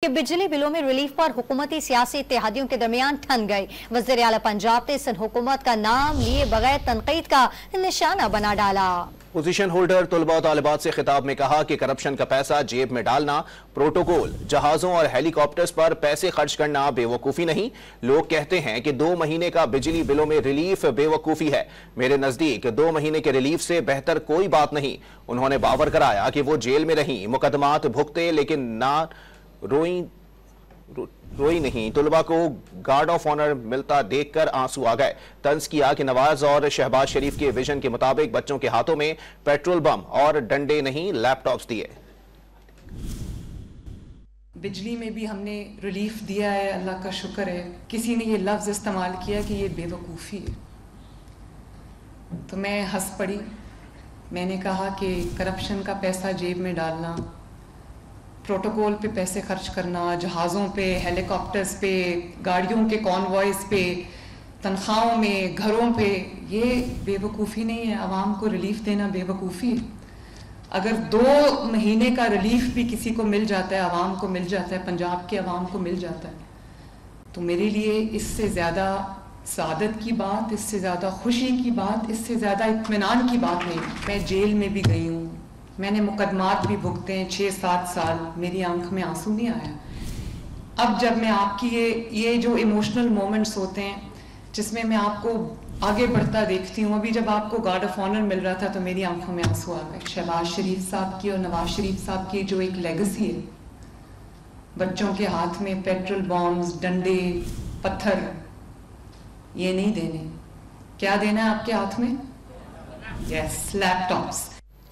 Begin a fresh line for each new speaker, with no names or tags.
کہ بجلی بلوں میں ریلیف پر حکومتی سیاسی اتحادیوں کے درمیان ٹھن گئی۔ وزیر اعلیٰ پنجاب نے سندھ حکومت کا نام لیے بغیر تنقید کا نشانہ بنا ڈالا۔
پوزیشن ہولڈر طلباء و طالبات سے خطاب میں کہا کہ کرپشن کا پیسہ جیب میں ڈالنا، پروٹوکول، جہازوں اور ہیلی کاپٹرز پر پیسے خرچ کرنا بے وقوفی نہیں۔ لوگ کہتے ہیں کہ 2 مہینے کا بجلی بلوں میں ریلیف بے وقوفی ہے۔ میرے نزدیک 2 مہینے کے ریلیف سے بہتر کوئی بات نہیں۔ انہوں نے باور کرایا کہ وہ جیل میں رہیں، مقدمات بھگتے لیکن نہ روئی نہیں۔ طلباء کو گارڈ آف آنر ملتا دیکھ کر آنسو آ گئے۔ طنز کیا کہ نواز اور شہباز شریف کے ویژن کے مطابق بچوں کے ہاتھوں میں پیٹرول بم اور ڈنڈے نہیں، لیپ ٹاپس دیے۔
بجلی میں بھی ہم نے ریلیف دیا ہے، اللہ کا شکر ہے۔ کسی نے یہ لفظ استعمال کیا کہ یہ بے وقوفی ہے، تو میں ہنس پڑی۔ میں نے کہا کہ کرپشن کا پیسہ جیب میں ڈالنا، پروٹوکول پہ پیسے خرچ کرنا، جہازوں پہ، ہیلی کاپٹرز پہ، گاڑیوں کے کانوائز پہ، تنخواہوں میں، گھروں پہ، یہ بے وقوفی نہیں ہے۔ عوام کو ریلیف دینا بے وقوفی ہے۔ اگر 2 مہینے کا ریلیف بھی کسی کو مل جاتا ہے، عوام کو مل جاتا ہے، پنجاب کے عوام کو مل جاتا ہے، تو میرے لیے اس سے زیادہ سعادت کی بات، اس سے زیادہ خوشی کی بات، اس سے زیادہ اطمینان کی بات نہیں۔ میں جیل میں بھی گئی ہوں، میں نے مقدمات بھی بھگتے ہیں 6-7 سال، میری آنکھ میں آنسو نہیں آیا۔ اب جب میں آپ کی یہ جو ایموشنل مومنٹس ہوتے ہیں جس میں آپ کو آگے بڑھتا دیکھتی ہوں، ابھی جب آپ کو گارڈ آف آنر مل رہا تھا تو میری آنکھوں میں آنسو آ گئے۔ شہباز شریف صاحب کی اور نواز شریف صاحب کی جو ایک لیگسی ہے، بچوں کے ہاتھ میں پیٹرول بامز، ڈنڈے، پتھر، یہ نہیں دینے۔ کیا دینا ہے آپ کے ہاتھ میں؟ یس، لیپ ٹاپس۔